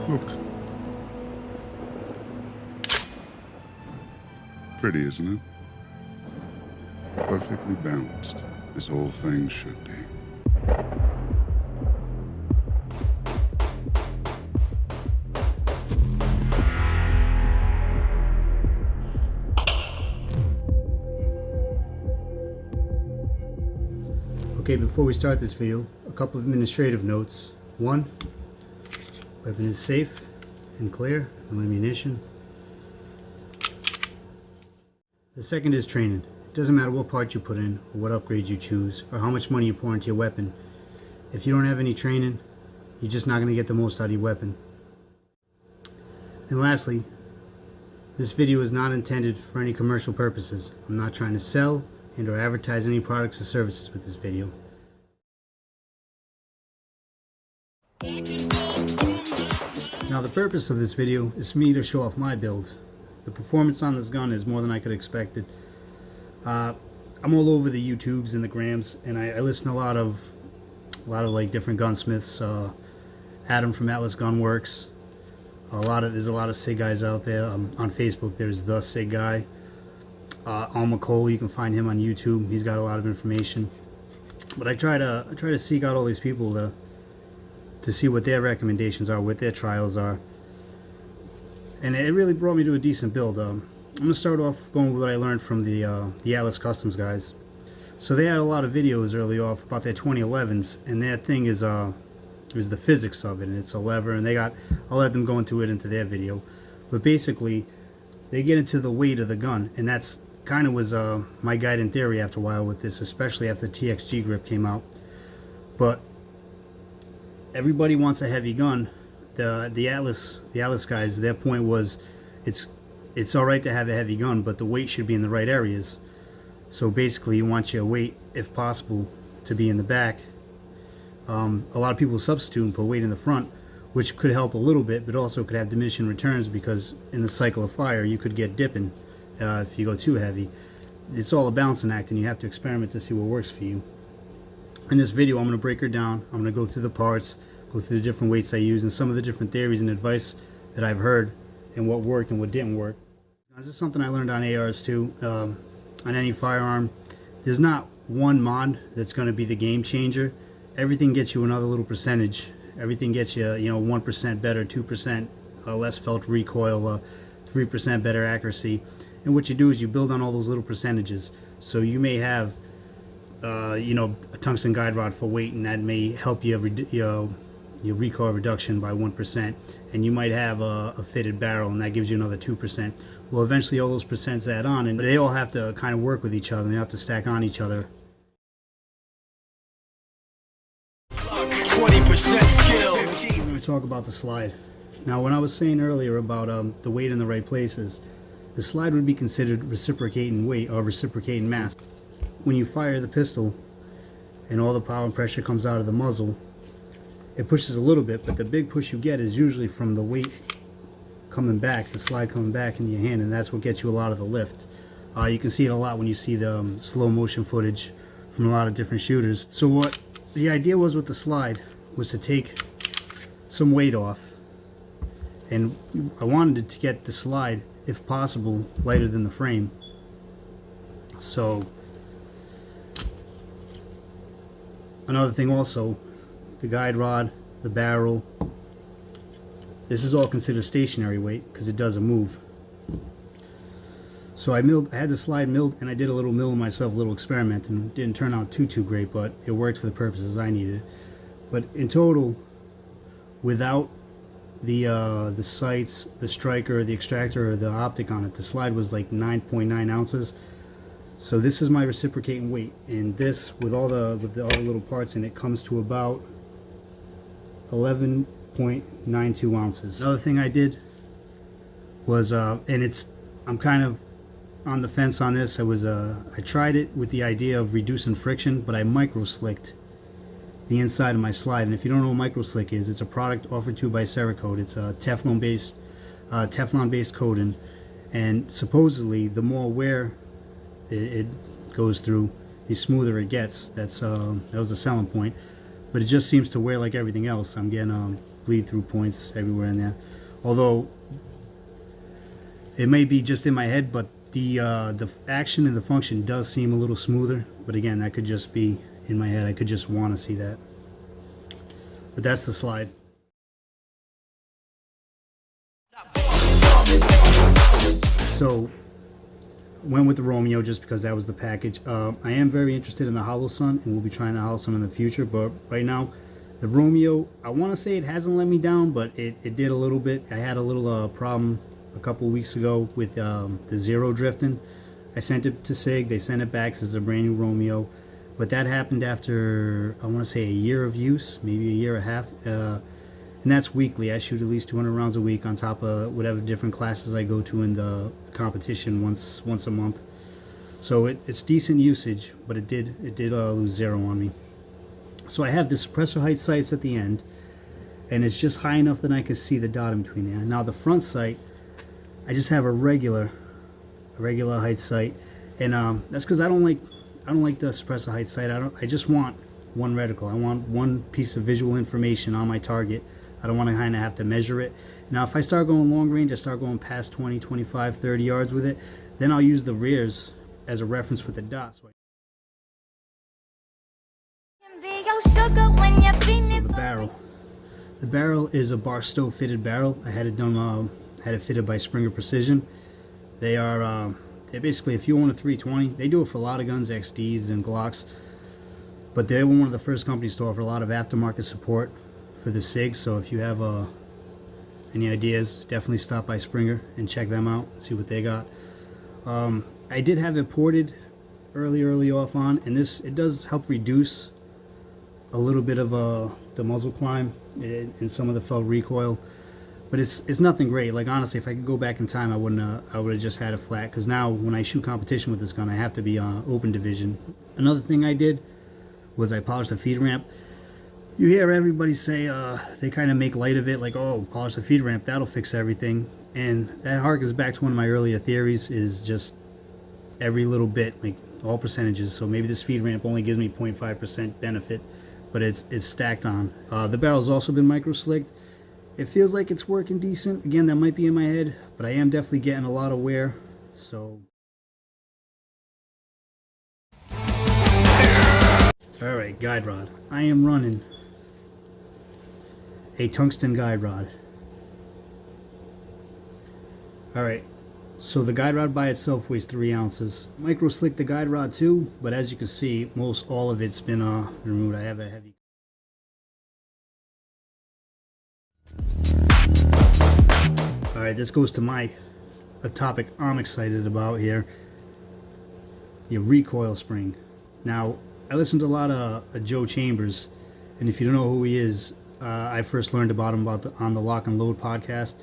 Look. Pretty, isn't it? Perfectly balanced. This whole thing should be. Okay, before we start this video, a couple of administrative notes. One, weapon is safe and clear, no ammunition. The second is training. It doesn't matter what part you put in, or what upgrades you choose, or how much money you pour into your weapon. If you don't have any training, you're just not going to get the most out of your weapon. And lastly, this video is not intended for any commercial purposes. I'm not trying to sell and or advertise any products or services with this video. Now the purpose of this video is for me to show off my build. The performance on this gun is more than I could have expected. I'm all over the YouTubes and the Grams, and I listen to a lot of like different gunsmiths. Adam from Atlas Gunworks. There's a lot of SIG guys out there. On Facebook there's the SIG guy. Al McCall, you can find him on YouTube. He's got a lot of information. But I try to seek out all these people to see what their recommendations are, what their trials are. And it really brought me to a decent build. I'm going to start off going with what I learned from the Atlas Customs guys. So they had a lot of videos early off about their 2011s, and their thing is the physics of it, and it's a lever, and I'll let them go into their video. But basically, they get into the weight of the gun, and that's kind of was my guiding theory after a while with this, especially after the TXG grip came out. But everybody wants a heavy gun. The Atlas guys, their point was it's all right to have a heavy gun, but the weight should be in the right areas. So basically you want your weight, if possible, to be in the back. A lot of people substitute and put weight in the front, which could help a little bit, but also could have diminishing returns, because in the cycle of fire you could get dipping if you go too heavy. It's all a balancing act, and you have to experiment to see what works for you. In this video I'm going to break her down. I'm going to go through the parts, go through the different weights I use, and some of the different theories and advice that I've heard, and what worked and what didn't work. Now, this is something I learned on ARs too. On any firearm, there's not one mod that's going to be the game changer. Everything gets you another little percentage. Everything gets you, 1% better, 2% less felt recoil, 3% better accuracy. And what you do is you build on all those little percentages. So you may have, a tungsten guide rod for weight, and that may help you your recoil reduction by 1%. And you might have a fitted barrel, and that gives you another 2%. Well, eventually all those percents add on, and they all have to kind of work with each other, and they have to stack on each other. 20% skill. I'm going to talk about the slide. Now, when I was saying earlier about the weight in the right places, the slide would be considered reciprocating weight or reciprocating mass. When you fire the pistol and all the power and pressure comes out of the muzzle, it pushes a little bit, but the big push you get is usually from the weight coming back, the slide coming back in your hand, and that's what gets you a lot of the lift. You can see it a lot when you see the slow motion footage from a lot of different shooters. So what the idea was with the slide was to take some weight off, and I wanted to get the slide, if possible, lighter than the frame. So another thing also, the guide rod, the barrel, this is all considered stationary weight because it doesn't move. So I had the slide milled, and I did a little milling myself, a little experiment, and it didn't turn out too great, but it worked for the purposes I needed. But in total, without the sights, the striker, the extractor, or the optic on it, the slide was like 9.9 ounces. So this is my reciprocating weight, and this with all the little parts in it comes to about 11.92 ounces. Another thing I did was I'm kind of on the fence on this. I tried it with the idea of reducing friction, but I micro slicked the inside of my slide. And if you don't know what micro slick is, it's a product offered to you by Cerakote. It's a Teflon based coating, and supposedly the more wear it goes through, the smoother it gets. That was a selling point, but it just seems to wear like everything else. I'm getting bleed through points everywhere in there. Although it may be just in my head, but the action and the function does seem a little smoother. But again, that could just be in my head. I could just want to see that. But that's the slide. So went with the Romeo just because that was the package. I am very interested in the Hollow Sun, and we'll be trying the Hollow Sun in the future. But right now, the Romeo, I want to say it hasn't let me down, but it did a little bit. I had a little problem a couple weeks ago with the zero drifting. I sent it to Sig. They sent it back as a brand new Romeo, but that happened after, I want to say, a year of use, maybe a year and a half, and that's weekly. I shoot at least 200 rounds a week on top of whatever different classes I go to in the competition once a month. So it's decent usage, but it did lose zero on me. So I have the suppressor height sights at the end, and it's just high enough that I can see the dot in between there. Now the front sight, I just have a regular height sight, and that's because I don't like the suppressor height sight. I just want one reticle. I want one piece of visual information on my target. I don't want to kind of have to measure it. Now if I start going long range, I start going past 20, 25, 30 yards with it, then I'll use the rears as a reference with the dots. So the barrel is a Barstow fitted barrel. I had it done, had it fitted by Springer Precision. They're basically, if you own a 320, they do it for a lot of guns, XDs and Glocks, but they were one of the first companies to offer a lot of aftermarket support for the Sig. So if you have any ideas, definitely stop by Springer and check them out, see what they got. I did have it ported early off on, and it does help reduce a little bit of the muzzle climb and some of the felt recoil, but it's nothing great. Like honestly, if I could go back in time, I would have just had it flat, because now when I shoot competition with this gun, I have to be open division. Another thing I did was I polished the feed ramp. You hear everybody say they kind of make light of it, like, oh, polish the feed ramp, that'll fix everything. And that harkens back to one of my earlier theories, is just every little bit, like all percentages. So maybe this feed ramp only gives me 0.5% benefit, but it's stacked on. The barrel's also been micro slicked. It feels like it's working decent. Again, that might be in my head, but I am definitely getting a lot of wear. So alright, guide rod. I am running a tungsten guide rod. Alright, so the guide rod by itself weighs 3 ounces. Micro slick the guide rod too, but as you can see, most all of it's been removed. I have a heavy. Alright, this goes to a topic I'm excited about here. Your recoil spring. Now, I listened to a lot of Joe Chambers, and if you don't know who he is, I first learned about him on the Lock and Load podcast.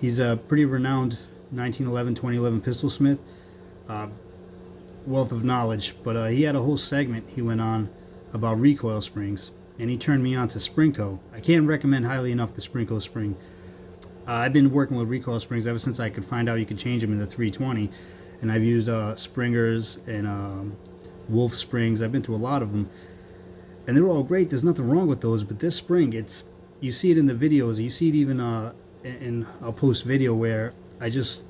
He's a pretty renowned 1911, 2011 pistol smith, wealth of knowledge, but he had a whole segment he went on about recoil springs, and he turned me on to Springco. I can't recommend highly enough the Springco spring. I've been working with recoil springs ever since I could find out you could change them in the 320, and I've used Springers and Wolf springs. I've been to a lot of them, and they're all great. There's nothing wrong with those, but this spring, you see it in the videos, you see it even in a post video where I just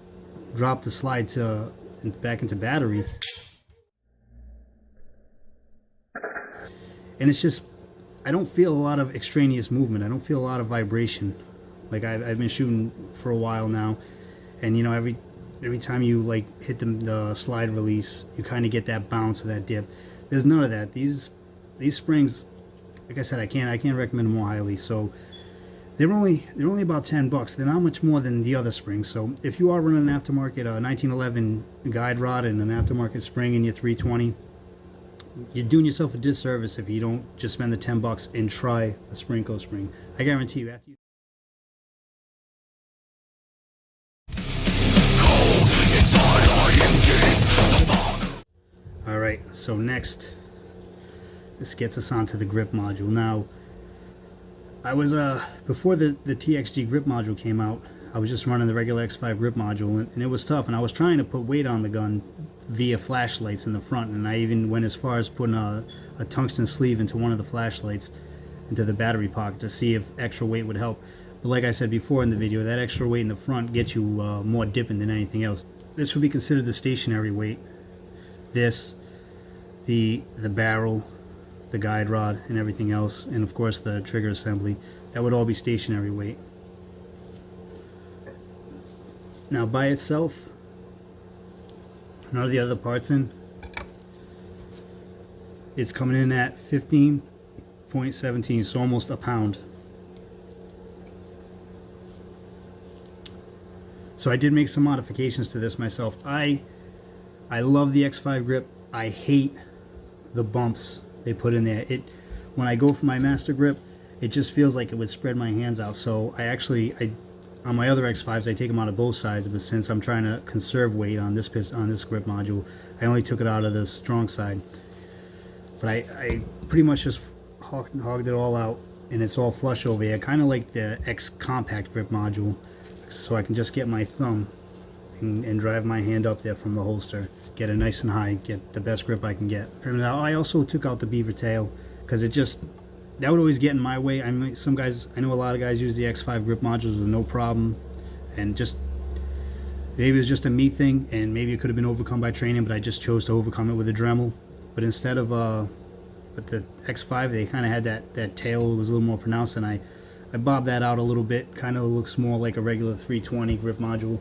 dropped the slide back into battery, and it's just, I don't feel a lot of extraneous movement. I don't feel a lot of vibration. Like I've been shooting for a while now, and you know, every time you like hit the slide release, you kind of get that bounce or that dip. There's none of that. These springs, like I said, I can't recommend them more highly. So they're only about $10. They're not much more than the other springs. So if you are running an aftermarket 1911 guide rod and an aftermarket spring in your 320, you're doing yourself a disservice if you don't just spend the $10 and try a Springco spring. I guarantee you, after you Alright, so next, this gets us onto the grip module. Now, I was, before the TXG grip module came out, I was just running the regular X5 grip module, and it was tough, and I was trying to put weight on the gun via flashlights in the front, and I even went as far as putting a tungsten sleeve into one of the flashlights, into the battery pocket to see if extra weight would help. But like I said before in the video, that extra weight in the front gets you more dipping than anything else. This would be considered the stationary weight. This, the barrel, the guide rod, and everything else, and of course the trigger assembly, that would all be stationary weight. Now by itself, none of the other parts in, it's coming in at 15.17, so almost a pound. So I did make some modifications to this myself. I love the X5 grip. I hate the bumps they put in there. When I go for my master grip, it just feels like it would spread my hands out. So I on my other X5s, I take them out of both sides, but since I'm trying to conserve weight on this grip module, I only took it out of the strong side. But I pretty much just hogged it all out, and it's all flush over here, kind of like the X compact grip module, so I can just get my thumb and drive my hand up there from the holster, get it nice and high, get the best grip I can get. Trim it out. I also took out the beaver tail because that would always get in my way. I mean, I know a lot of guys use the X5 grip modules with no problem, and just maybe it was just a me thing, and maybe it could have been overcome by training, but I just chose to overcome it with a Dremel. But instead of with the X5, they kind of had that tail was a little more pronounced, and I bobbed that out a little bit. Kind of looks more like a regular 320 grip module.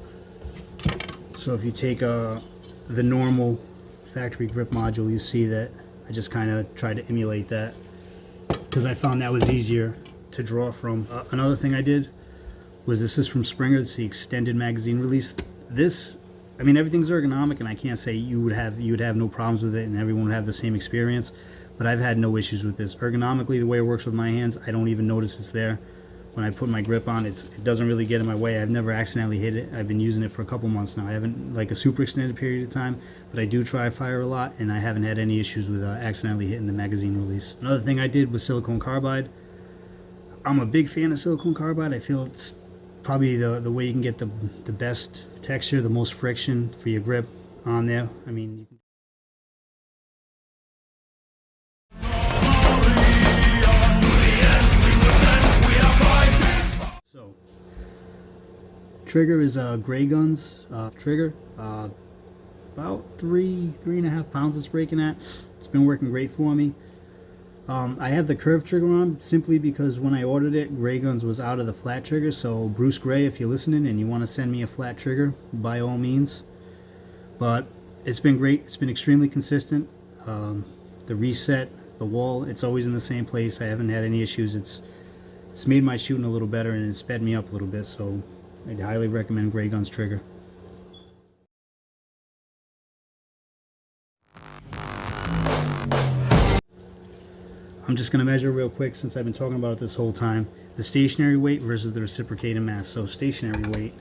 So if you take the normal factory grip module, you see that I just kind of tried to emulate that because I found that was easier to draw from. Another thing I did was, this is from Springer. It's the extended magazine release. This, I mean, everything's ergonomic, and I can't say you would have no problems with it and everyone would have the same experience, but I've had no issues with this. Ergonomically, the way it works with my hands, I don't even notice it's there. When I put my grip on, it doesn't really get in my way. I've never accidentally hit it. I've been using it for a couple months now. I haven't, like, a super extended period of time, but I do try fire a lot, and I haven't had any issues with accidentally hitting the magazine release. Another thing I did was silicone carbide. I'm a big fan of silicone carbide. I feel it's probably the way you can get the best texture, the most friction for your grip on there. I mean, so trigger is Gray Guns trigger, about 3.5 pounds it's breaking at. It's been working great for me. I have the curved trigger on simply because when I ordered it, Gray Guns was out of the flat trigger. So Bruce Gray, if you're listening and you want to send me a flat trigger, by all means. But it's been great. It's been extremely consistent. The reset, the wall, it's always in the same place. I haven't had any issues. It's made my shooting a little better, and it sped me up a little bit. So I'd highly recommend Gray Guns trigger. I'm just going to measure real quick, since I've been talking about it this whole time, the stationary weight versus the reciprocating mass. So stationary weight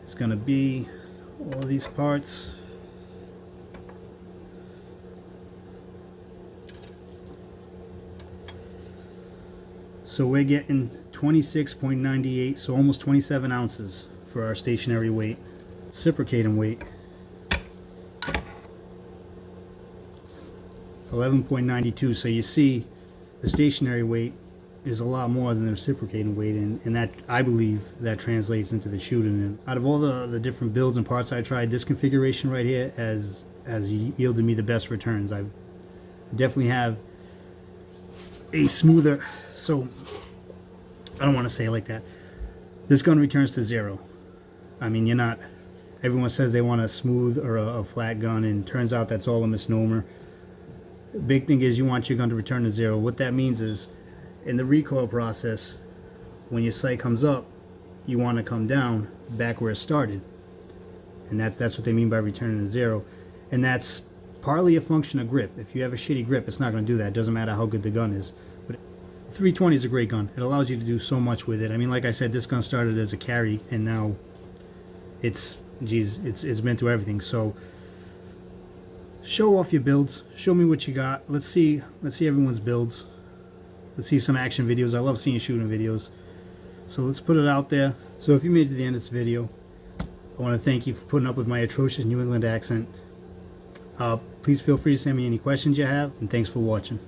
is going to be all these parts. So we're getting 26.98, so almost 27 ounces for our stationary weight. Reciprocating weight, 11.92. So you see, the stationary weight is a lot more than the reciprocating weight, and that, I believe, that translates into the shooting. And out of all the different builds and parts I tried, this configuration right here has yielded me the best returns. I definitely have a smoother, so I don't want to say it like that. This gun returns to zero. I mean, you're not, everyone says they want a smooth or a flat gun, and turns out that's all a misnomer. The big thing is you want your gun to return to zero. What that means is, in the recoil process, when your sight comes up, you want to come down back where it started, and that's what they mean by returning to zero. And that's partly a function of grip. If you have a shitty grip, it's not going to do that. It doesn't matter how good the gun is. But 320 is a great gun. It allows you to do so much with it. I mean, like I said, this gun started as a carry, and now it's been through everything. So show off your builds. Show me what you got. Let's see everyone's builds. Let's see some action videos. I love seeing shooting videos. So let's put it out there. So if you made it to the end of this video, I want to thank you for putting up with my atrocious New England accent. Please feel free to send me any questions you have, and thanks for watching.